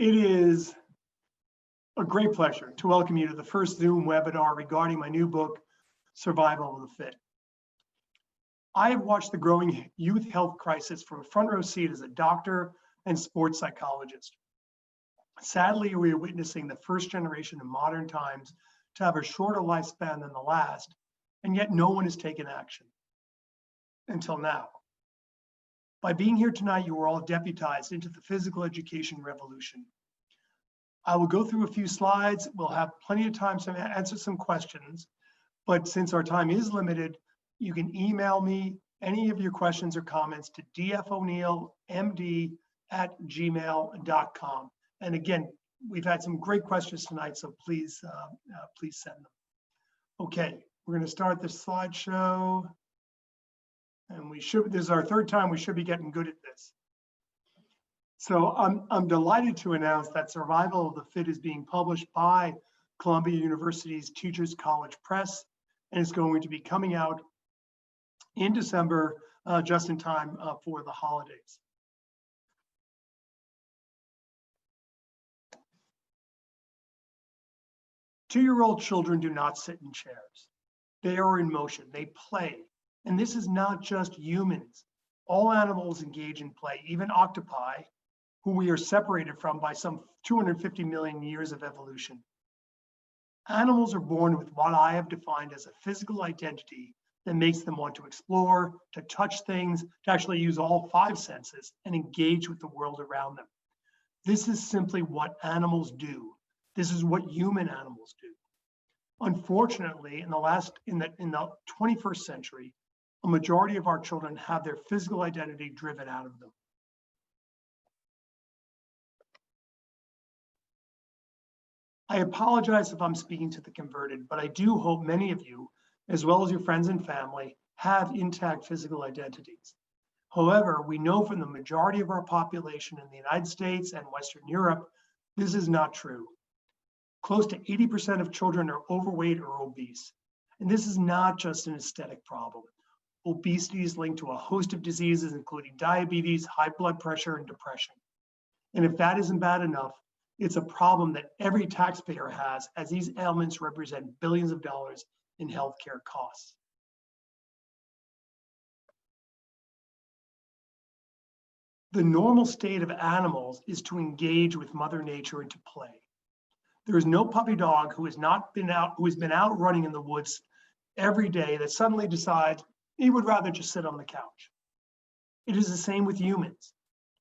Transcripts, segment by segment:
It is a great pleasure to welcome you to the first Zoom webinar regarding my new book, Survival of the Fit. I have watched the growing youth health crisis from a front row seat as a doctor and sports psychologist. Sadly, we are witnessing the first generation in modern times to have a shorter lifespan than the last, and yet no one has taken action until now. By being here tonight, you are all deputized into the physical education revolution. I will go through a few slides. We'll have plenty of time to answer some questions, but since our time is limited, you can email me any of your questions or comments to dfoneilmd@gmail.com. And again, we've had some great questions tonight, so please send them. Okay, we're going to start the slideshow. And this is our third time, we should be getting good at this. So I'm delighted to announce that Survival of the Fit is being published by Columbia University's Teachers College Press, and it's going to be coming out in December, just in time for the holidays. Two-year-old children do not sit in chairs. They are in motion, they play. And this is not just humans. All animals engage in play, even octopi, who we are separated from by some 250 million years of evolution. Animals are born with what I have defined as a physical identity that makes them want to explore, to touch things, to actually use all five senses and engage with the world around them. This is simply what animals do. This is what human animals do. Unfortunately, in the 21st century, a majority of our children have their physical identity driven out of them. I apologize if I'm speaking to the converted, but I do hope many of you, as well as your friends and family, have intact physical identities. However, we know from the majority of our population in the United States and Western Europe, this is not true. Close to 80% of children are overweight or obese. And this is not just an aesthetic problem. Obesity is linked to a host of diseases, including diabetes, high blood pressure, and depression. And if that isn't bad enough, it's a problem that every taxpayer has, as these ailments represent billions of dollars in healthcare costs. The normal state of animals is to engage with Mother Nature and to play. There is no puppy dog who has been out running in the woods every day that suddenly decides he would rather just sit on the couch. It is the same with humans.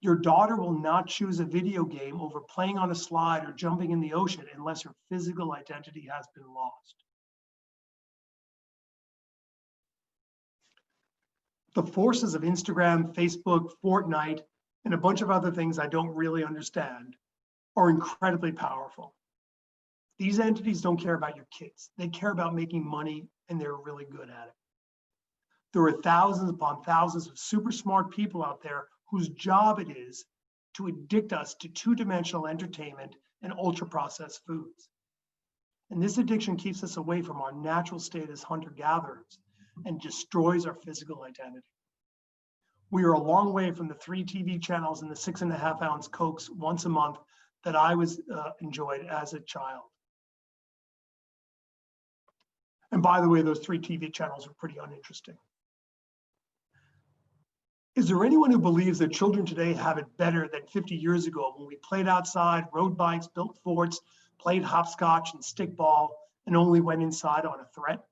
Your daughter will not choose a video game over playing on a slide or jumping in the ocean unless her physical identity has been lost. The forces of Instagram, Facebook, Fortnite, and a bunch of other things I don't really understand are incredibly powerful. These entities don't care about your kids. They care about making money, and they're really good at it. There are thousands upon thousands of super smart people out there whose job it is to addict us to two-dimensional entertainment and ultra-processed foods. And this addiction keeps us away from our natural state as hunter-gatherers and destroys our physical identity. We are a long way from the 3 TV channels and the 6.5-ounce Cokes once a month that I enjoyed as a child. And by the way, those 3 TV channels are pretty uninteresting. Is there anyone who believes that children today have it better than 50 years ago when we played outside, rode bikes, built forts, played hopscotch and stickball, and only went inside on a threat?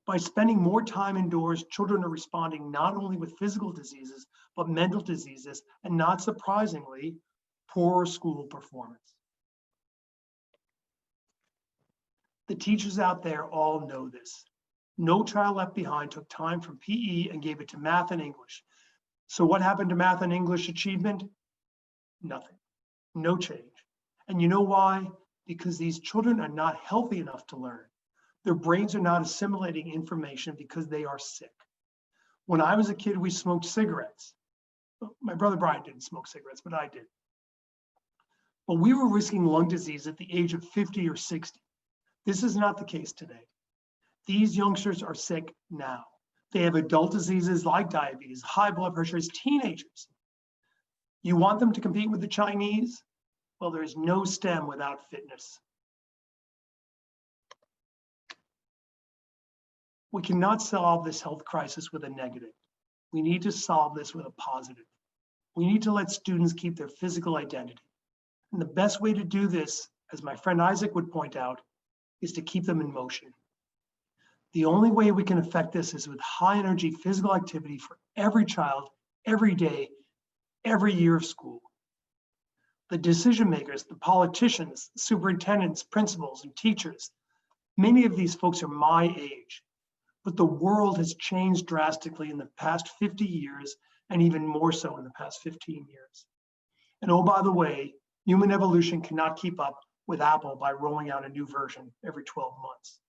By spending more time indoors, children are responding not only with physical diseases, but mental diseases, and not surprisingly, poorer school performance. The teachers out there all know this. No Child Left Behind took time from PE and gave it to math and English. So what happened to math and English achievement? Nothing, no change. And you know why? Because these children are not healthy enough to learn. Their brains are not assimilating information because they are sick. When I was a kid, we smoked cigarettes. My brother Brian didn't smoke cigarettes, but I did. But we were risking lung disease at the age of 50 or 60. This is not the case today. These youngsters are sick now. They have adult diseases like diabetes, high blood pressure as teenagers. You want them to compete with the Chinese? Well, there's no STEM without fitness. We cannot solve this health crisis with a negative. We need to solve this with a positive. We need to let students keep their physical identity. And the best way to do this, as my friend Isaac would point out, is to keep them in motion. The only way we can affect this is with high energy physical activity for every child, every day, every year of school. The decision makers, the politicians, the superintendents, principals, and teachers, many of these folks are my age, but the world has changed drastically in the past 50 years, and even more so in the past 15 years. And oh, by the way, human evolution cannot keep up with Apple by rolling out a new version every 12 months.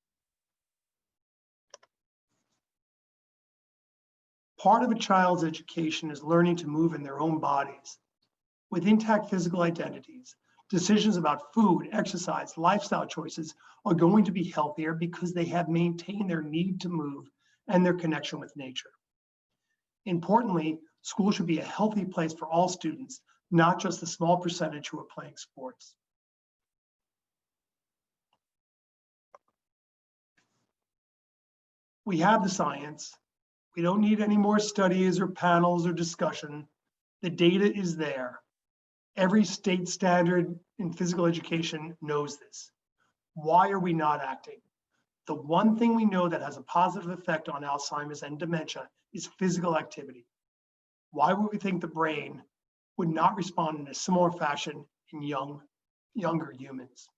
Part of a child's education is learning to move in their own bodies. With intact physical identities, decisions about food, exercise, lifestyle choices are going to be healthier because they have maintained their need to move and their connection with nature. Importantly, school should be a healthy place for all students, not just the small percentage who are playing sports. We have the science. We don't need any more studies or panels or discussion. The data is there. Every state standard in physical education knows this. Why are we not acting? The one thing we know that has a positive effect on Alzheimer's and dementia is physical activity. Why would we think the brain would not respond in a similar fashion in younger humans?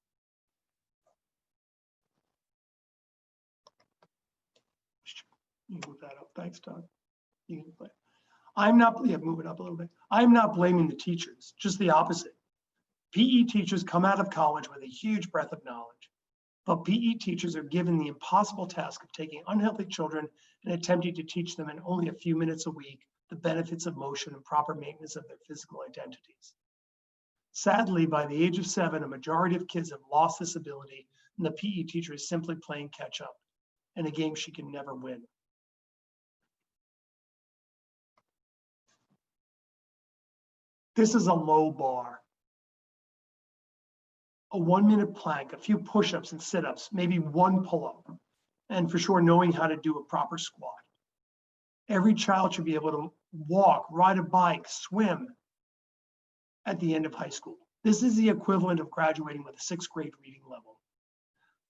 You can move that up. Thanks, Todd. You can play. Move it up a little bit. I'm not blaming the teachers, just the opposite. PE teachers come out of college with a huge breadth of knowledge, but PE teachers are given the impossible task of taking unhealthy children and attempting to teach them in only a few minutes a week the benefits of motion and proper maintenance of their physical identities. Sadly, by the age of 7, a majority of kids have lost this ability, and the PE teacher is simply playing catch up in a game she can never win. This is a low bar. A 1-minute plank, a few push-ups and sit-ups, maybe one pull-up, and for sure knowing how to do a proper squat. Every child should be able to walk, ride a bike, swim at the end of high school. This is the equivalent of graduating with a 6th grade reading level.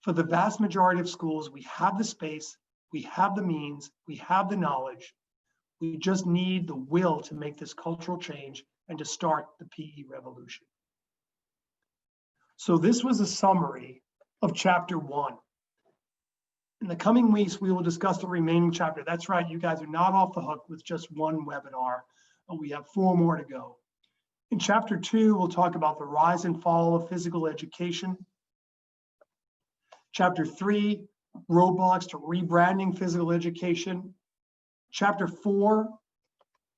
For the vast majority of schools, we have the space, we have the means, we have the knowledge. We just need the will to make this cultural change and to start the PE revolution. So this was a summary of chapter 1. In the coming weeks, we will discuss the remaining chapter. That's right, you guys are not off the hook with just one webinar. We have 4 more to go. In chapter 2, we'll talk about the rise and fall of physical education. Chapter 3, roadblocks to rebranding physical education. Chapter 4,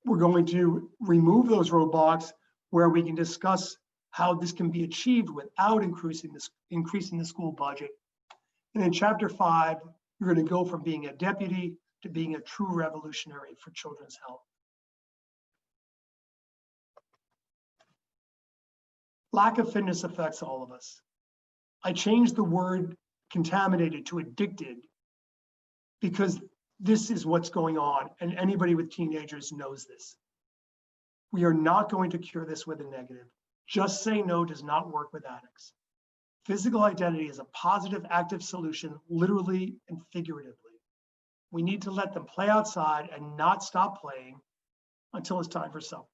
we're going to remove those roadblocks where we can discuss how this can be achieved without increasing the school budget. And in chapter 5, you're going to go from being a deputy to being a true revolutionary for children's health. Lack of fitness affects all of us. I changed the word contaminated to addicted because this is what's going on, and anybody with teenagers knows this. We are not going to cure this with a negative. Just say no does not work with addicts. Physical identity is a positive, active solution, literally and figuratively. We need to let them play outside and not stop playing until it's time for supper.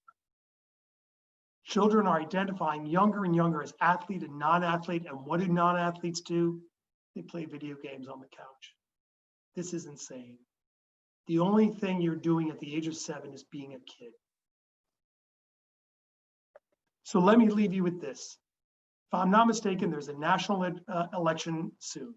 Children are identifying younger and younger as athlete and non-athlete, and what do non-athletes do? They play video games on the couch. This is insane. The only thing you're doing at the age of 7 is being a kid. So let me leave you with this. If I'm not mistaken, there's a national election soon.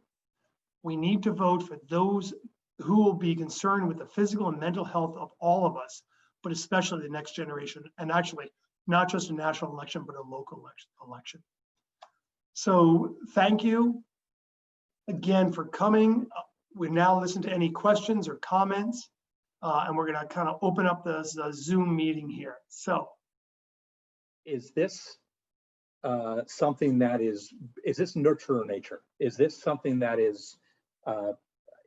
We need to vote for those who will be concerned with the physical and mental health of all of us, but especially the next generation, and actually not just a national election, but a local election. So thank you again for coming. We now listen to any questions or comments, and we're gonna kind of open up the Zoom meeting here. So is this something that is this nurture or nature? Is this something that is uh,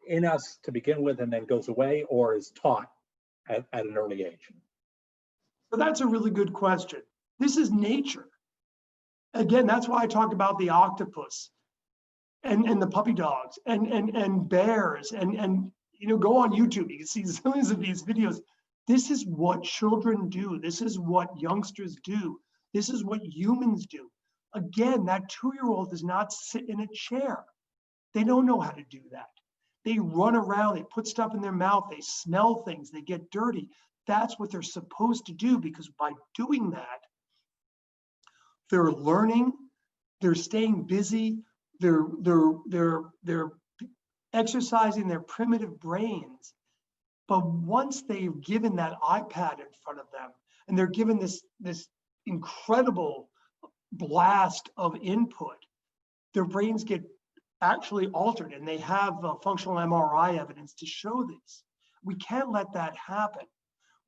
in us to begin with and then goes away, or is taught at an early age? So that's a really good question. This is nature. Again, that's why I talked about the octopus and the puppy dogs and bears and go on YouTube. You can see zillions of these videos. This is what children do. This is what youngsters do. This is what humans do. Again, that 2-year-old does not sit in a chair. They don't know how to do that. They run around, they put stuff in their mouth, they smell things, they get dirty. That's what they're supposed to do, because by doing that, they're learning, they're staying busy, they're exercising their primitive brains. But once they've given that iPad in front of them and they're given this incredible blast of input, their brains get actually altered, and they have functional MRI evidence to show this. We can't let that happen.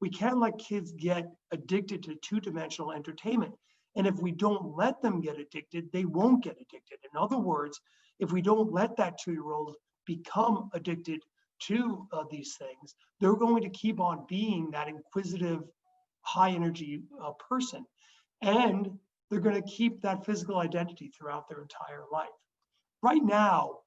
We can't let kids get addicted to two-dimensional entertainment. And if we don't let them get addicted, they won't get addicted. In other words, if we don't let that 2-year-old become addicted to these things, they're going to keep on being that inquisitive, high energy person. And they're going to keep that physical identity throughout their entire life. Right now,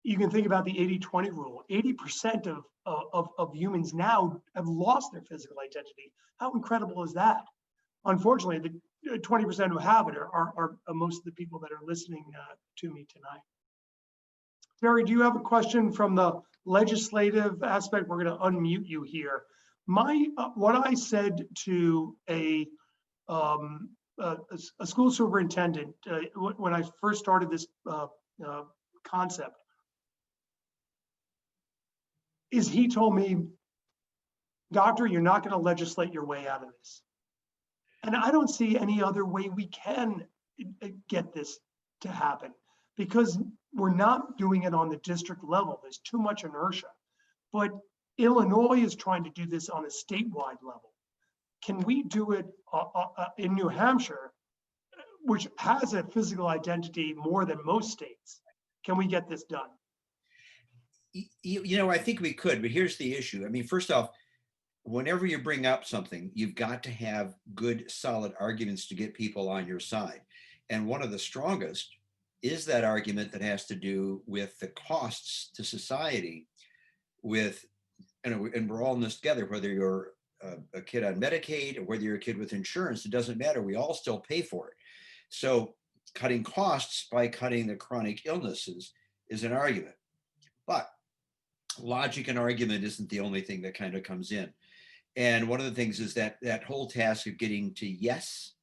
you can think about the 80-20 rule. 80% of humans now have lost their physical identity. How incredible is that? Unfortunately, the 20% who have it are most of the people that are listening to me tonight. Terry, do you have a question from the legislative aspect? We're going to unmute you here. What I said to a school superintendent when I first started this concept is, he told me, "Doctor, you're not going to legislate your way out of this." And I don't see any other way we can get this to happen, because we're not doing it on the district level. There's too much inertia. But Illinois is trying to do this on a statewide level. Can we do it in New Hampshire, which has a physical identity more than most states? Can we get this done? I think we could, but here's the issue. I mean, first off, whenever you bring up something, you've got to have good, solid arguments to get people on your side. And one of the strongest is that argument that has to do with the costs to society with, and we're all in this together, whether you're a kid on Medicaid or whether you're a kid with insurance, it doesn't matter. We all still pay for it. So cutting costs by cutting the chronic illnesses is an argument. But logic and argument isn't the only thing that kind of comes in. And one of the things is that whole task of getting to yes,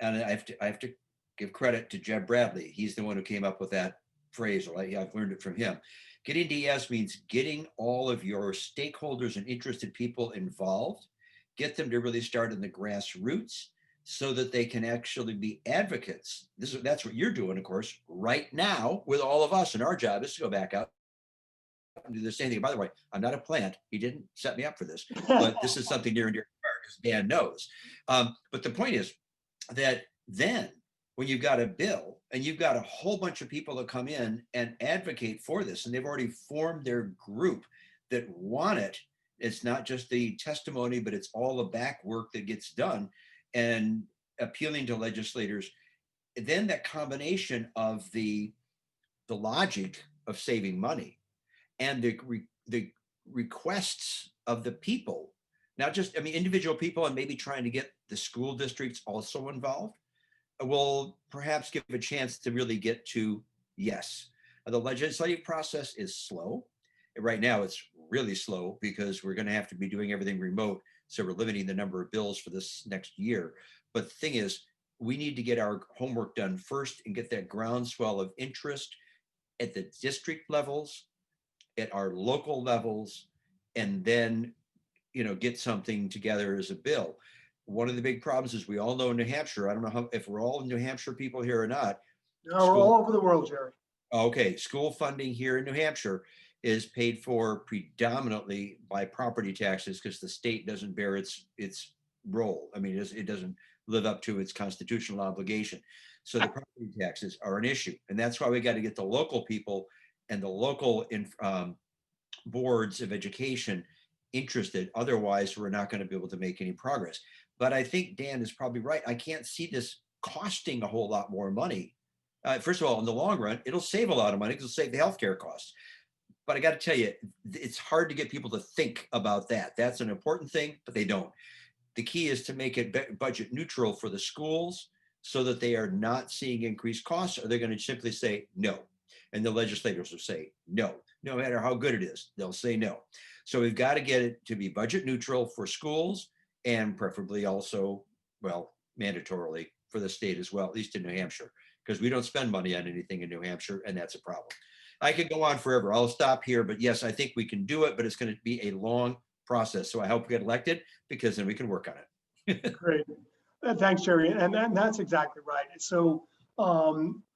and I have to give credit to Jeb Bradley. He's the one who came up with that phrase, or I've learned it from him. Getting to yes means getting all of your stakeholders and interested people involved, get them to really start in the grassroots so that they can actually be advocates. That's what you're doing, of course, right now with all of us. And our job is to go back out and do the same thing. By the way, I'm not a plant. He didn't set me up for this, but this is something near and dear to my heart, because Dan knows. But the point is that then when you've got a bill and you've got a whole bunch of people that come in and advocate for this, and they've already formed their group that want it, it's not just the testimony, but it's all the back work that gets done and appealing to legislators, then that combination of the logic of saving money and the requests of the people, not just, I mean, individual people, and maybe trying to get the school districts also involved, will perhaps give a chance to really get to yes. The legislative process is slow. Right now, it's really slow because we're going to have to be doing everything remote. So we're limiting the number of bills for this next year. But the thing is, we need to get our homework done first and get that groundswell of interest at the district levels, at our local levels, and then, get something together as a bill. One of the big problems is, we all know in New Hampshire, I don't know if we're all New Hampshire people here or not. No, we're all over the world, Jerry. Okay, school funding here in New Hampshire is paid for predominantly by property taxes, because the state doesn't bear its role. I mean, it doesn't live up to its constitutional obligation. So the property taxes are an issue. And that's why we got to get the local people and the local boards of education interested. Otherwise, we're not going to be able to make any progress. But I think Dan is probably right. I can't see this costing a whole lot more money. First of all, in the long run, it'll save a lot of money because it'll save the healthcare costs. But I got to tell you, it's hard to get people to think about that. That's an important thing, but they don't. The key is to make it budget neutral for the schools so that they are not seeing increased costs, or they're going to simply say no. And the legislators will say no. No matter how good it is, they'll say no. So we've got to get it to be budget neutral for schools and preferably also, well, mandatorily for the state as well, at least in New Hampshire, because we don't spend money on anything in New Hampshire, and that's a problem. I could go on forever. I'll stop here, but yes, I think we can do it, but it's going to be a long process. So I hope we get elected because then we can work on it. Great. Thanks, Jerry. And that's exactly right. So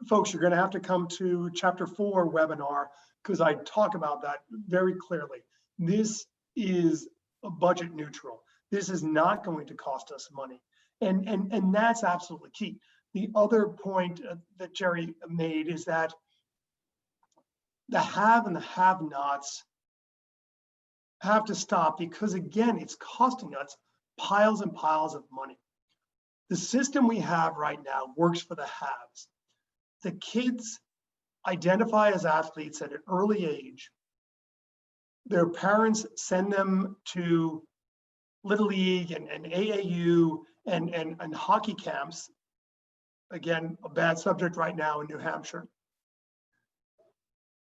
folks, you're going to have to come to Chapter 4 webinar because I talk about that very clearly. This is a budget neutral. This is not going to cost us money. And that's absolutely key. The other point that Jerry made is that the have and the have-nots have to stop because, again, it's costing us piles and piles of money. The system we have right now works for the haves. The kids identify as athletes at an early age. Their parents send them to Little League and AAU and hockey camps. Again, a bad subject right now in New Hampshire.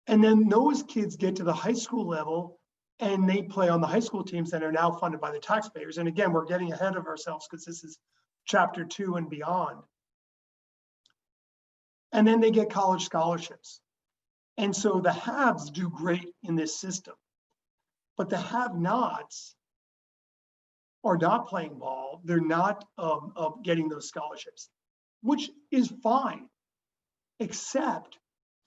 And then those kids get to the high school level and they play on the high school teams that are now funded by the taxpayers. And again, we're getting ahead of ourselves because this is Chapter 2 and beyond. And then they get college scholarships. And so the haves do great in this system, but the have-nots are not playing ball. They're not getting those scholarships, which is fine, except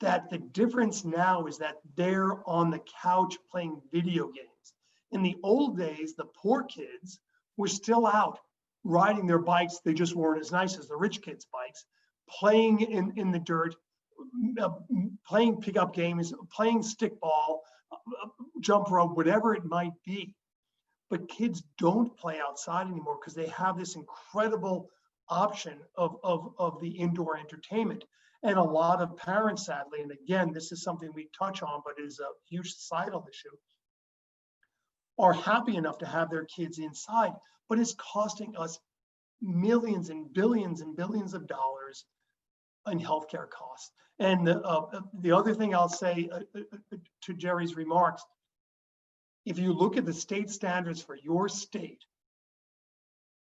that the difference now is that they're on the couch playing video games. In the old days, the poor kids were still out riding their bikes. They just weren't as nice as the rich kids' bikes, playing in the dirt, playing pickup games, playing stickball, jump rope, whatever it might be. But kids don't play outside anymore because they have this incredible option of the indoor entertainment. And a lot of parents, sadly, and again, this is something we touch on, but it is a huge societal issue, are happy enough to have their kids inside, but it's costing us millions and billions of dollars in healthcare costs. And the other thing I'll say to Jerry's remarks, if you look at the state standards for your state,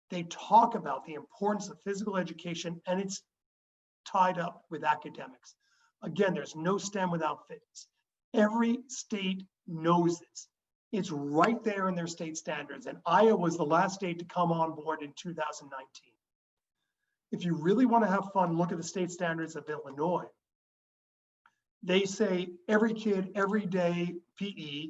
they talk about the importance of physical education, and it's tied up with academics. Again, there's no STEM without fitness. Every state knows this. It's right there in their state standards. And Iowa was the last state to come on board in 2019. If you really want to have fun, look at the state standards of Illinois. They say every kid, every day PE,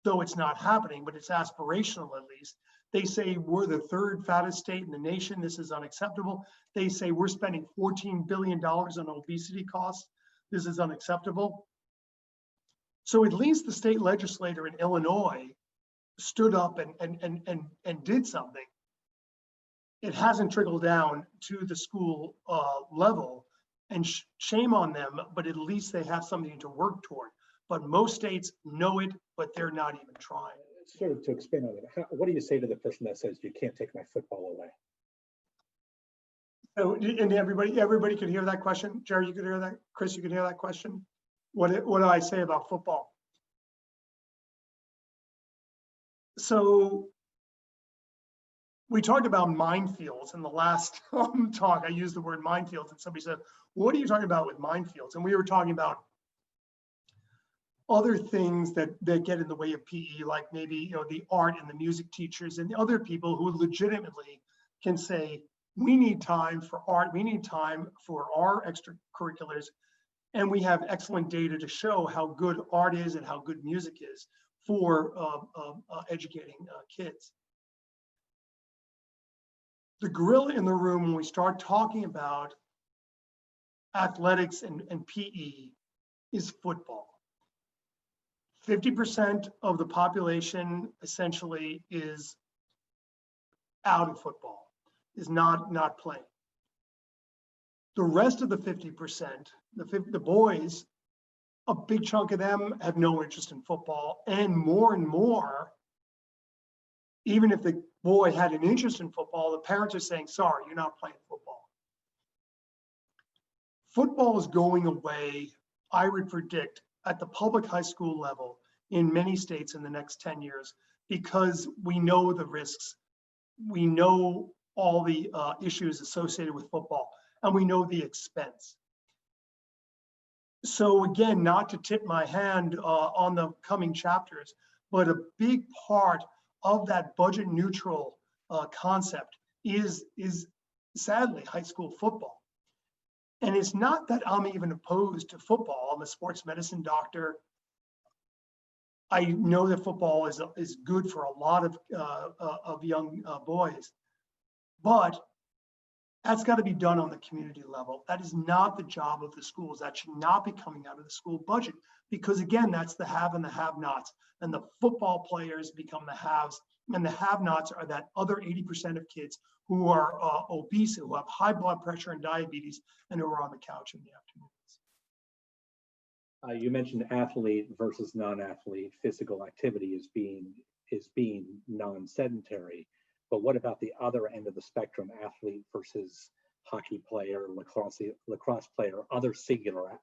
though it's not happening, but it's aspirational at least. They say we're the third fattest state in the nation. This is unacceptable. They say we're spending $14 billion on obesity costs. This is unacceptable. So at least the state legislator in Illinois stood up and did something. It hasn't trickled down to the school level, and shame on them, but at least they have something to work toward. But most states know it, but they're not even trying. Sort of to expand on it, what do you say to the person that says you can't take my football away? So, and everybody could hear that question. Jerry, you could hear that. Chris, you could hear that question. What do I say about football? So we talked about minefields in the last talk. I used the word minefields, and somebody said, what are you talking about with minefields? And we were talking about other things that get in the way of PE, like maybe the art and the music teachers and the other people who legitimately can say, we need time for art, we need time for our extracurriculars, and we have excellent data to show how good art is and how good music is for educating kids. the gorilla in the room when we start talking about athletics and PE is football. 50% of the population essentially is out of football, is not playing. The rest of the 50%, the boys, a big chunk of them have no interest in football, and more, even if the boy had an interest in football, the parents are saying, sorry, you're not playing football. Football is going away, I would predict, at the public high school level in many states in the next 10 years, because we know the risks, we know all the issues associated with football, and we know the expense. So again, not to tip my hand on the coming chapters, but a big part of that budget neutral concept is sadly high school football. And it's not that I'm even opposed to football. I'm a sports medicine doctor. I know that football is good for a lot of young boys, but that's got to be done on the community level. That is not the job of the schools. That should not be coming out of the school budget, because again, that's the have and the have-nots. And the football players become the haves, and the have-nots are that other 80% of kids who are obese, who have high blood pressure and diabetes, and who are on the couch in the afternoons. You mentioned athlete versus non-athlete. Physical activity is being non-sedentary. But what about the other end of the spectrum, athlete versus hockey player, lacrosse player, other singular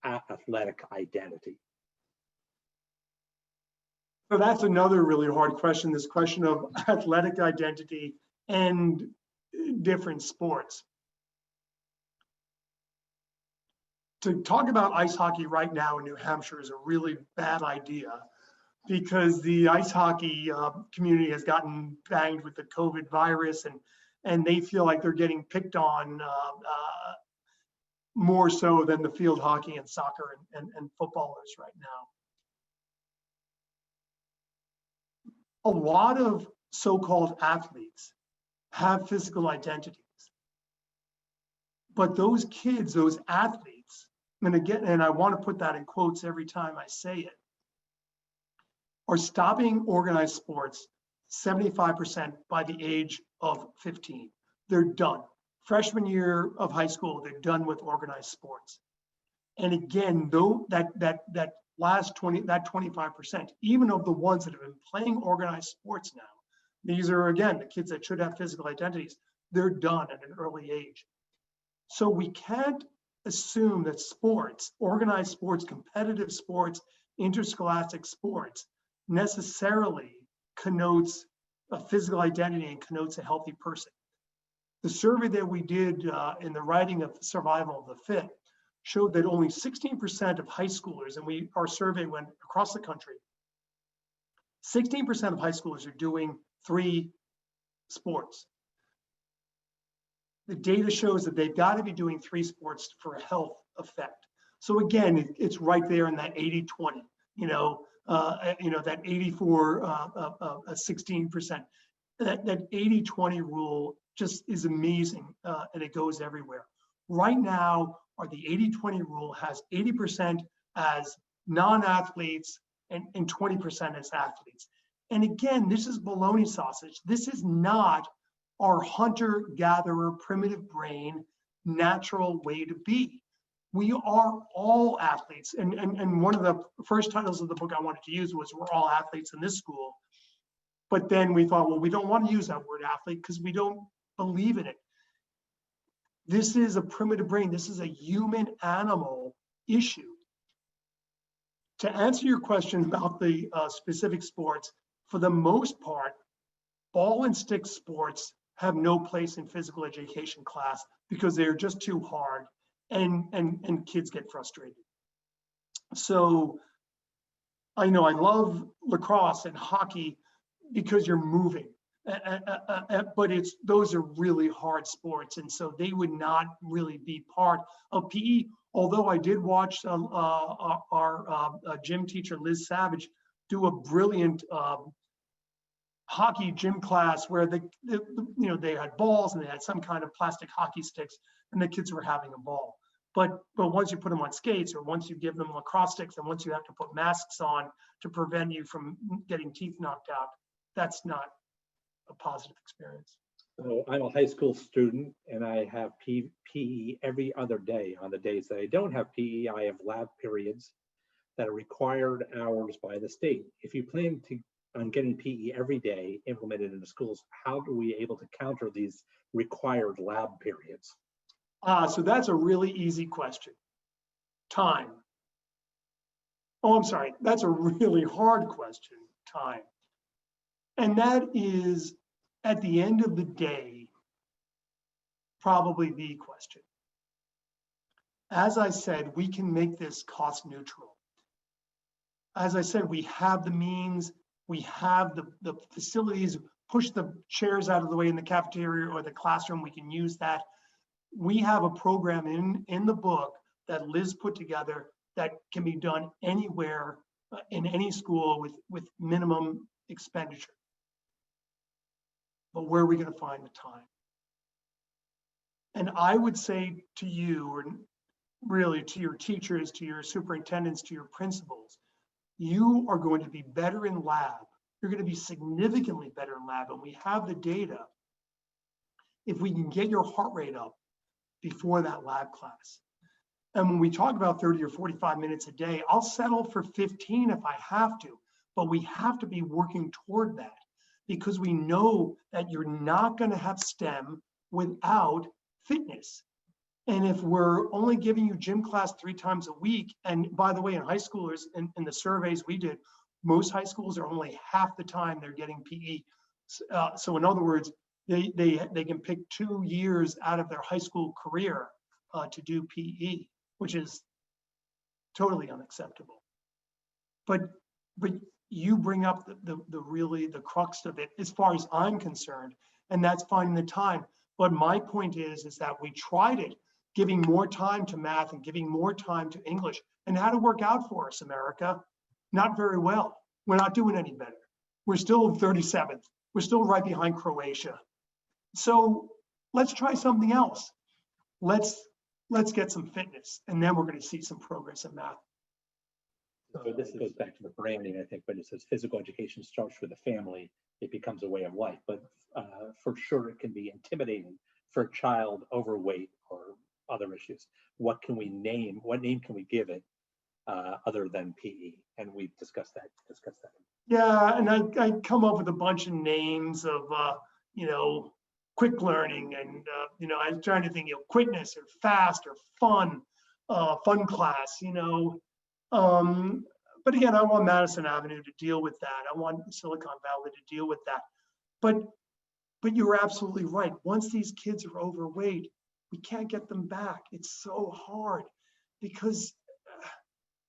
athletic identity? So that's another really hard question, this question of athletic identity and different sports. To talk about ice hockey right now in New Hampshire is a really bad idea, because the ice hockey community has gotten banged with the COVID virus, and they feel like they're getting picked on more so than the field hockey and soccer and footballers right now. A lot of so-called athletes have physical identities, but those kids, those athletes, and again, and I want to put that in quotes every time I say it, are stopping organized sports 75% by the age of 15. They're done. Freshman year of high school, they're done with organized sports. And again, though that last 25%, even of the ones that have been playing organized sports now, these are again the kids that should have physical identities, they're done at an early age. So we can't assume that sports, organized sports, competitive sports, interscholastic sports necessarily connotes a physical identity and connotes a healthy person. The survey that we did in the writing of Survival of the Fit showed that only 16% of high schoolers, and our survey went across the country, 16% of high schoolers are doing 3 sports. The data shows that they've got to be doing 3 sports for a health effect. So again, it's right there in that 80-20, that 84, 16%. That 80-20 rule just is amazing, and it goes everywhere. Right now, the 80-20 rule has 80% as non-athletes and 20% as athletes. And again, this is baloney sausage. This is not our hunter-gatherer, primitive brain, natural way to be. We are all athletes. And one of the first titles of the book I wanted to use was We're All Athletes in This School. But then we thought, well, we don't want to use that word athlete because we don't believe in it. This is a primitive brain. This is a human animal issue. To answer your question about the specific sports, for the most part, ball and stick sports have no place in physical education class because they're just too hard, and kids get frustrated. So I know I love lacrosse and hockey because you're moving, but those are really hard sports, and so they would not really be part of PE. Although I did watch our gym teacher, Liz Savage, do a brilliant hockey gym class where they had balls and they had some kind of plastic hockey sticks and the kids were having a ball. But once you put them on skates, or once you give them lacrosse sticks, and once you have to put masks on to prevent you from getting teeth knocked out, that's not a positive experience. So I'm a high school student and I have PE every other day. On the days that I don't have PE, I have lab periods that are required hours by the state. If you plan on getting PE every day implemented in the schools, how are we able to counter these required lab periods? So that's a really easy question. Time. Oh, I'm sorry. That's a really hard question. Time. And that is, at the end of the day, probably the question. As I said, we can make this cost neutral. As I said, we have the means, we have the facilities, push the chairs out of the way in the cafeteria or the classroom, we can use that. We have a program in the book that Liz put together that can be done anywhere in any school with minimum expenditure. But where are we going to find the time? And I would say to you, or really to your teachers, to your superintendents, to your principals, you are going to be better in lab. You're going to be significantly better in lab. And we have the data. If we can get your heart rate up before that lab class. And when we talk about 30 or 45 minutes a day, I'll settle for 15 if I have to, but we have to be working toward that because we know that you're not going to have STEM without fitness. And if we're only giving you gym class 3 times a week, and by the way, in high schoolers, in the surveys we did, most high schools are only half the time they're getting PE. So in other words, they can pick 2 years out of their high school career to do PE, which is totally unacceptable. But you bring up the crux of it as far as I'm concerned, and that's finding the time. But my point is that we tried it, giving more time to math and giving more time to English, and how to work out for us, America? Not very well. We're not doing any better. We're still 37th. We're still right behind Croatia. So let's try something else. Let's get some fitness, and then we're going to see some progress in math. So this goes back to the branding, I think, but it says physical education starts with the family. It becomes a way of life. But for sure, it can be intimidating for a child overweight or other issues. What can we name? What name can we give it other than PE? And we've discussed that. Yeah, and I come up with a bunch of names of quick learning, and I'm trying to think, quickness or fast or fun, fun class, but again, I want Madison Avenue to deal with that. I want Silicon Valley to deal with that. But you're absolutely right. Once these kids are overweight, we can't get them back. It's so hard because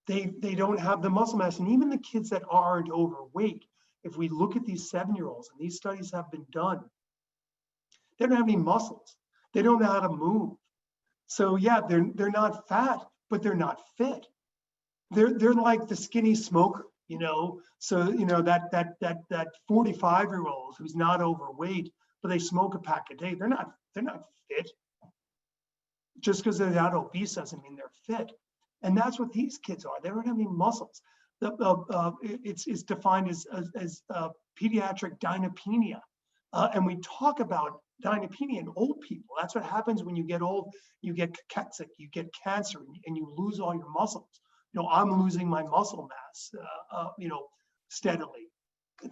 they don't have the muscle mass. And even the kids that aren't overweight, if we look at these 7-year-olds, and these studies have been done, they don't have any muscles. They don't know how to move. So yeah, they're not fat, but they're not fit. They're like the skinny smoker, So that 45-year-old who's not overweight, but they smoke a pack a day. They're not fit. Just because they're not obese doesn't mean they're fit. And that's what these kids are. They don't have any muscles. It's defined as pediatric dynapenia. And we talk about dynapenia in old people. That's what happens when you get old. You get cachexia, you get cancer, and you lose all your muscles. I'm losing my muscle mass, steadily.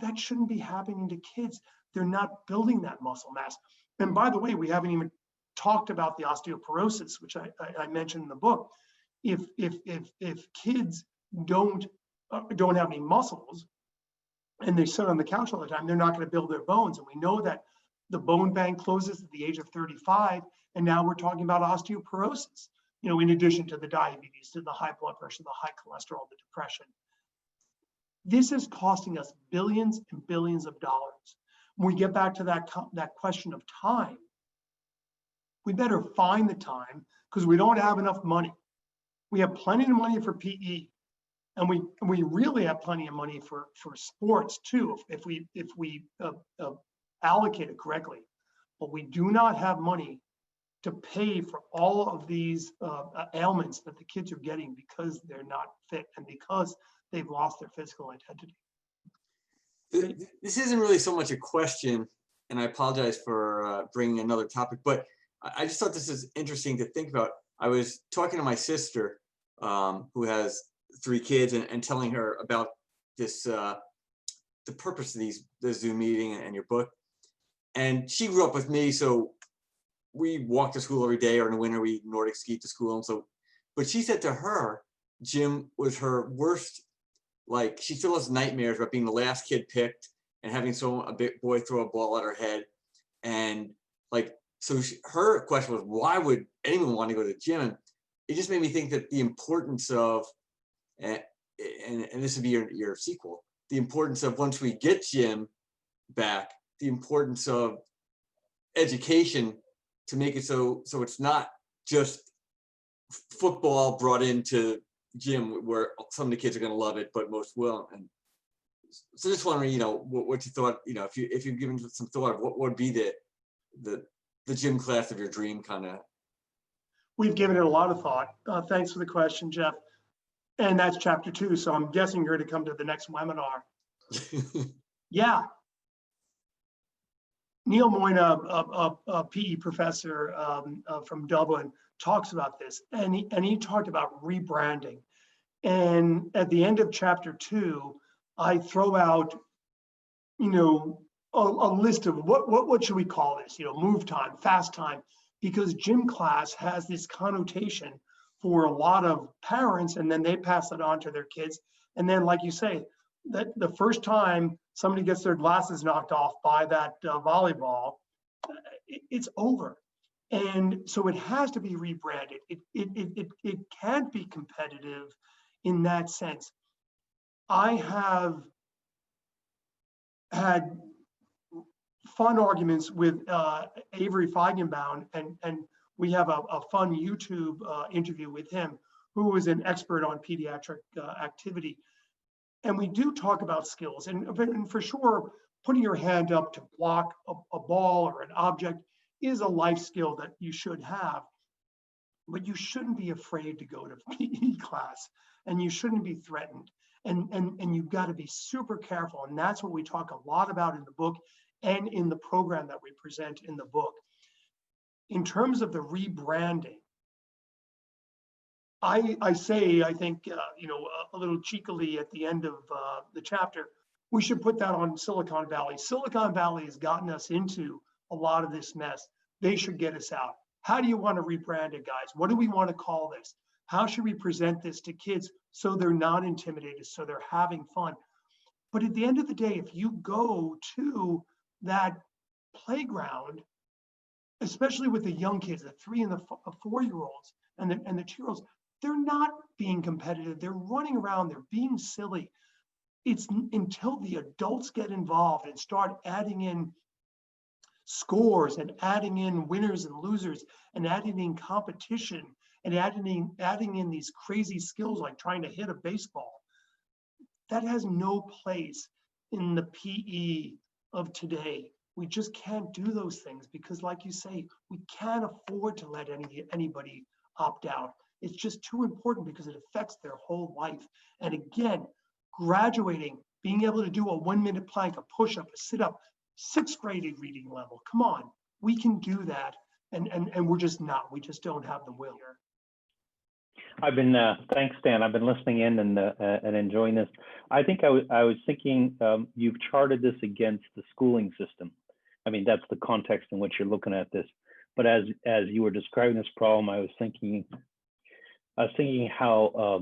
That shouldn't be happening to kids. They're not building that muscle mass. And by the way, we haven't even talked about the osteoporosis, which I mentioned in the book. If kids don't have any muscles and they sit on the couch all the time, they're not going to build their bones. And we know that the bone bank closes at the age of 35, and now we're talking about osteoporosis. In addition to the diabetes, to the high blood pressure, the high cholesterol, the depression. This is costing us billions and billions of dollars. When we get back to that question of time, we better find the time because we don't have enough money. We have plenty of money for PE. And we really have plenty of money for sports too, if we allocate it correctly. But we do not have money to pay for all of these ailments that the kids are getting because they're not fit and because they've lost their physical identity. This isn't really so much a question, and I apologize for bringing another topic, but I just thought this is interesting to think about. I was talking to my sister, who has 3 kids, and telling her about this, the purpose of the Zoom meeting and your book. And she grew up with me, so we walk to school every day, or in the winter we Nordic ski to school. And so, but she said to her, gym was her worst. Like, she still has nightmares about being the last kid picked and having a big boy throw a ball at her head. And like, so her question was, why would anyone want to go to the gym? And it just made me think that the importance of, and this would be your sequel, the importance of, once we get gym back, the importance of education to make it so it's not just football brought into gym where some of the kids are going to love it, but most will. And so just wondering, what you thought, if you've given some thought of what would be the gym class of your dream, kind of. We've given it a lot of thought. Thanks for the question, Jeff. And that's chapter 2. So I'm guessing you're going to come to the next webinar. Yeah. Neil Moyna, a PE professor from Dublin, talks about this, and he talked about rebranding. And at the end of chapter 2, I throw out, a list of what should we call this? Move time, fast time, because gym class has this connotation for a lot of parents, and then they pass it on to their kids. And then, like you say, that the first time somebody gets their glasses knocked off by that volleyball, it's over. And so it has to be rebranded. It can't be competitive in that sense. I have had fun arguments with Avery Feigenbaum, and we have a fun YouTube interview with him, who is an expert on pediatric activity. And we do talk about skills, and for sure, putting your hand up to block a ball or an object is a life skill that you should have, but you shouldn't be afraid to go to PE class, and you shouldn't be threatened. And you've got to be super careful. And that's what we talk a lot about in the book and in the program that we present in the book. In terms of the rebranding, I say, I think, a little cheekily at the end of the chapter, we should put that on Silicon Valley. Silicon Valley has gotten us into a lot of this mess. They should get us out. How do you want to rebrand it, guys? What do we want to call this? How should we present this to kids so they're not intimidated, so they're having fun? But at the end of the day, if you go to that playground, especially with the young kids, the 3 and the 4-year-olds and the 2-year-olds, they're not being competitive. They're running around, they're being silly. It's until the adults get involved and start adding in scores and adding in winners and losers and adding in competition and adding in these crazy skills like trying to hit a baseball, that has no place in the PE of today. We just can't do those things because, like you say, we can't afford to let anybody opt out. It's just too important because it affects their whole life. And again, graduating, being able to do a 1-minute plank, a push-up, a sit-up, 6th grade reading level. Come on, we can do that. And we're just not. We just don't have the will here. I've been, thanks, Dan. I've been listening in and enjoying this. I think I was thinking you've charted this against the schooling system. I mean, that's the context in which you're looking at this. But as you were describing this problem, I was thinking how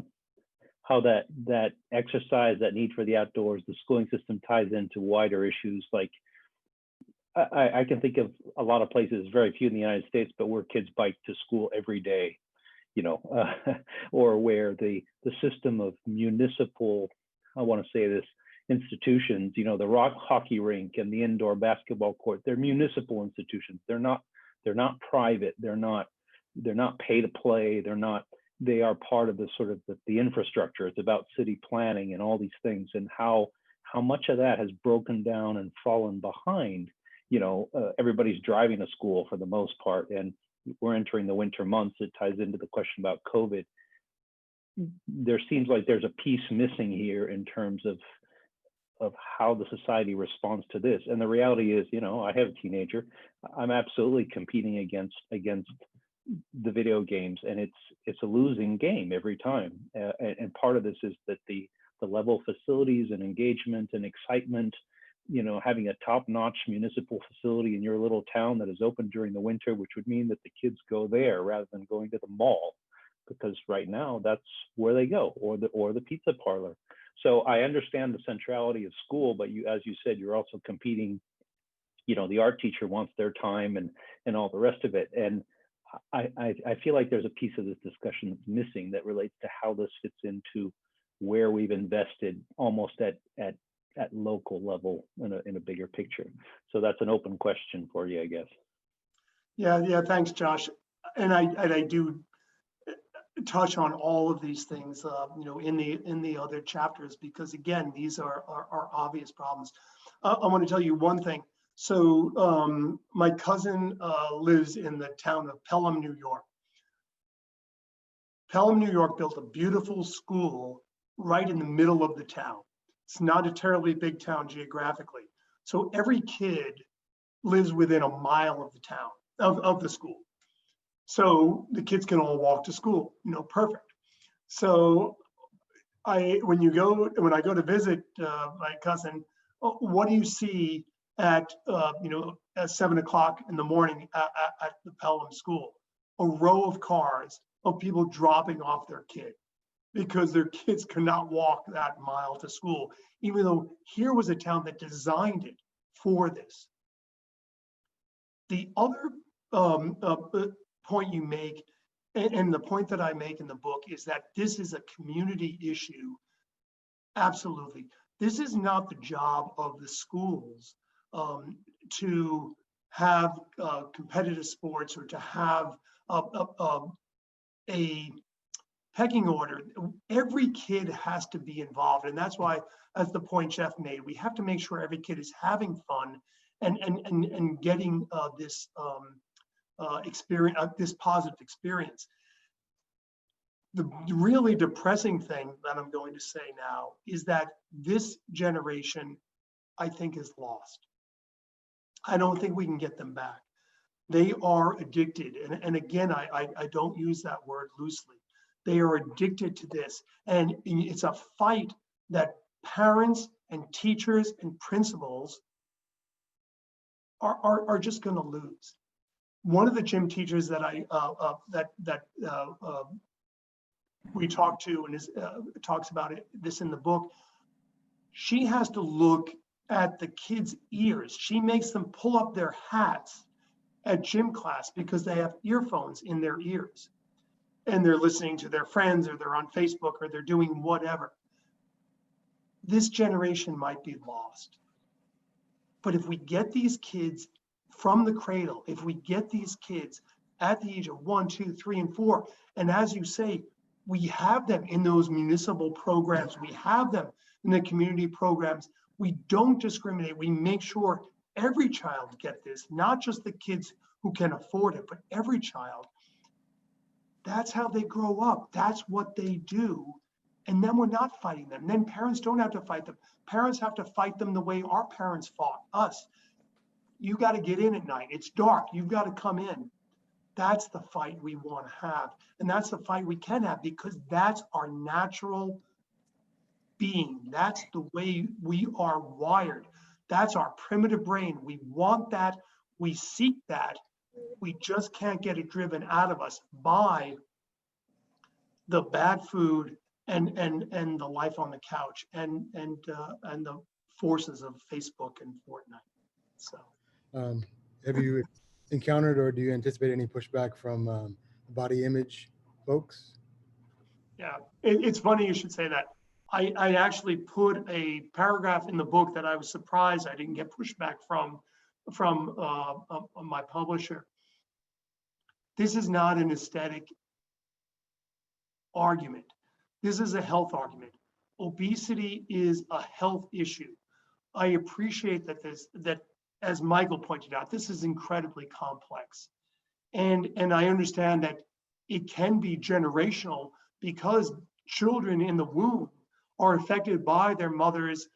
that exercise, that need for the outdoors, the schooling system ties into wider issues. Like I can think of a lot of places, very few in the United States, but where kids bike to school every day, or where the system of municipal, I want to say this, institutions, the rock hockey rink and the indoor basketball court, they're municipal institutions. They're not private. They're not pay to play. They're not they are part of the sort of the infrastructure. It's about city planning and all these things, and how much of that has broken down and fallen behind. Everybody's driving to school for the most part, and we're entering the winter months. It ties into the question about COVID. There seems like there's a piece missing here in terms of how the society responds to this. And the reality is, I have a teenager. I'm absolutely competing against the video games, and it's a losing game every time. And part of this is that the level of facilities and engagement and excitement, having a top-notch municipal facility in your little town that is open during the winter, which would mean that the kids go there rather than going to the mall, because right now that's where they go, or the pizza parlor. So I understand the centrality of school, but as you said, you're also competing. The art teacher wants their time and all the rest of it. And I feel like there's a piece of this discussion that's missing that relates to how this fits into where we've invested almost at local level in a bigger picture. So that's an open question for you, I guess. Yeah, thanks, Josh. And I do touch on all of these things, in the other chapters, because again, these are obvious problems. I want to tell you one thing. So my cousin lives in the town of Pelham, New York. Pelham, New York built a beautiful school right in the middle of the town. It's not a terribly big town geographically. So every kid lives within a mile of the town, of the school. So the kids can all walk to school, perfect. So when I go to visit my cousin, what do you see at 7 o'clock in the morning at the Pelham school? A row of cars of people dropping off their kid because their kids could not walk that mile to school, even though here was a town that designed it for this. The other point you make, and the point that I make in the book, is that this is a community issue. Absolutely. This is not the job of the schools to have competitive sports or to have a pecking order. Every kid has to be involved. And that's why, as the point Jeff made, we have to make sure every kid is having fun and getting this experience, this positive experience. The really depressing thing that I'm going to say now is that this generation, I think, is lost. I don't think we can get them back. They are addicted. And again, I don't use that word loosely. They are addicted to this. And it's a fight that parents and teachers and principals are just going to lose. One of the gym teachers that we talked to and talks about this in the book, she has to look at the kids' ears. She makes them pull up their hats at gym class because they have earphones in their ears and they're listening to their friends, or they're on Facebook, or they're doing whatever. This generation might be lost. But if we get these kids from the cradle, if we get these kids at the age of 1, 2, 3, and 4, and as you say, we have them in those municipal programs, we have them in the community programs, we don't discriminate, we make sure every child get this, not just the kids who can afford it, but every child. That's how they grow up. That's what they do. And then we're not fighting them. Then parents don't have to fight them. Parents have to fight them the way our parents fought us. You got to get in at night. It's dark. You've got to come in. That's the fight we want to have. And that's the fight we can have, because that's our natural being. That's the way we are wired. That's our primitive brain. We want that. We seek that. We just can't get it driven out of us by the bad food and the life on the couch and the forces of Facebook and Fortnite. So, have you encountered, or do you anticipate any pushback from body image folks? Yeah, it's funny you should say that. I actually put a paragraph in the book that I was surprised I didn't get pushback from my publisher. This is not an aesthetic argument. This is a health argument. Obesity is a health issue. I appreciate that as Michael pointed out, this is incredibly complex. And I understand that it can be generational because children in the womb are affected by their mother's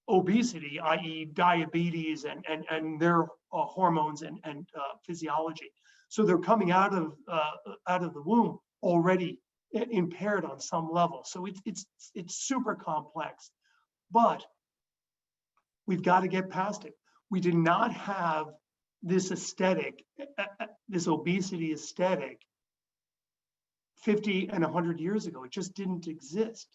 obesity, i.e. diabetes and their hormones and physiology. So they're coming out of the womb already impaired on some level. So it's super complex, but we've got to get past it. We did not have this aesthetic, this obesity aesthetic 50 and 100 years ago. It just didn't exist.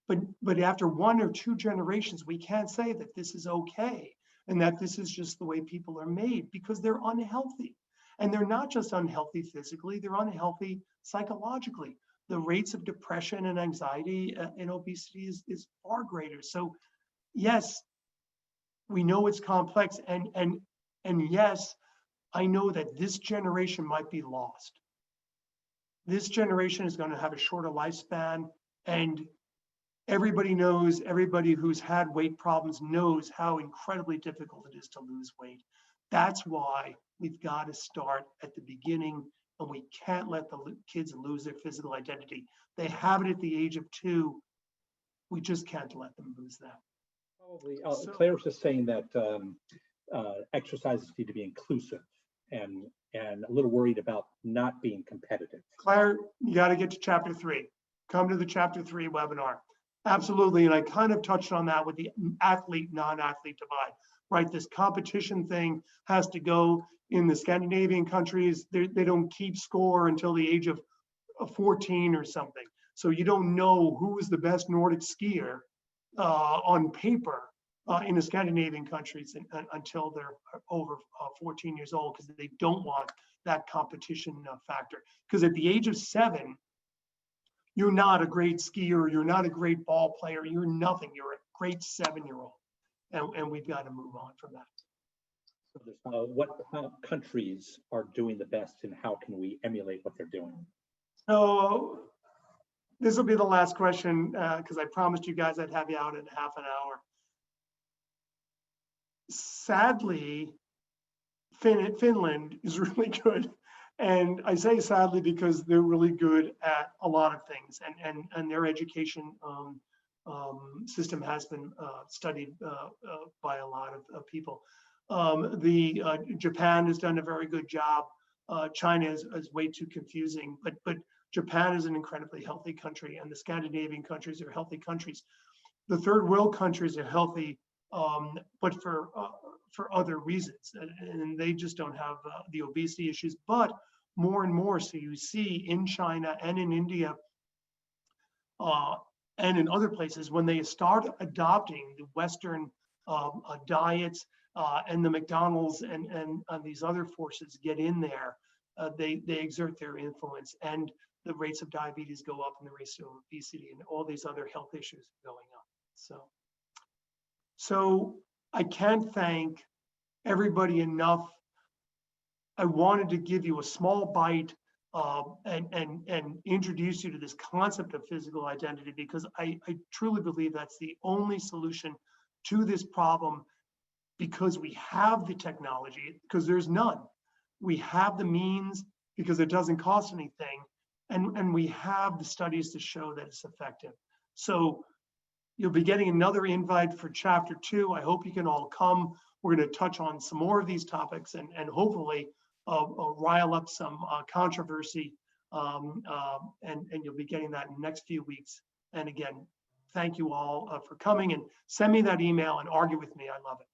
But after 1 or 2 generations, we can't say that this is okay and that this is just the way people are made, because they're unhealthy. And they're not just unhealthy physically, they're unhealthy psychologically. The rates of depression and anxiety in obesity is far greater. So yes, we know it's complex, and yes, I know that this generation might be lost. This generation is going to have a shorter lifespan, and everybody knows, everybody who's had weight problems knows how incredibly difficult it is to lose weight. That's why we've got to start at the beginning, and we can't let the kids lose their physical identity. They have it at the age of 2. We just can't let them lose that. Probably, So- Claire was just saying that exercises need to be inclusive and a little worried about not being competitive. Claire, you got to get to chapter 3. Come to the chapter 3 webinar. Absolutely, and I kind of touched on that with the athlete, non-athlete divide, right? This competition thing has to go. In the Scandinavian countries, they don't keep score until the age of 14 or something. So you don't know who is the best Nordic skier on paper in the Scandinavian countries until they're over 14 years old, because they don't want that competition factor. Because at the age of 7, you're not a great skier, you're not a great ball player, you're nothing. You're a great 7-year-old, and we've got to move on from that. So there's, what countries are doing the best, and how can we emulate what they're doing? So this will be the last question, because I promised you guys I'd have you out in half an hour. Sadly, Finland is really good. And I say sadly because they're really good at a lot of things, and their education system has been studied by a lot of people. Japan has done a very good job. China is way too confusing, but Japan is an incredibly healthy country, and the Scandinavian countries are healthy countries. The third world countries are healthy, but for other reasons, and they just don't have the obesity issues. But more and more, so you see in China and in India and in other places, when they start adopting the Western diets and the McDonald's and these other forces get in there, they exert their influence, and the rates of diabetes go up, and the rates of obesity and all these other health issues going up. So I can't thank everybody enough. I wanted to give you a small bite and introduce you to this concept of physical identity, because I truly believe that's the only solution to this problem, because we have the technology, because there's none. We have the means, because it doesn't cost anything, and we have the studies to show that it's effective. So you'll be getting another invite for chapter 2. I hope you can all come. We're going to touch on some more of these topics and hopefully rile up some controversy, and you'll be getting that in the next few weeks. And again, thank you all for coming, and send me that email and argue with me. I love it.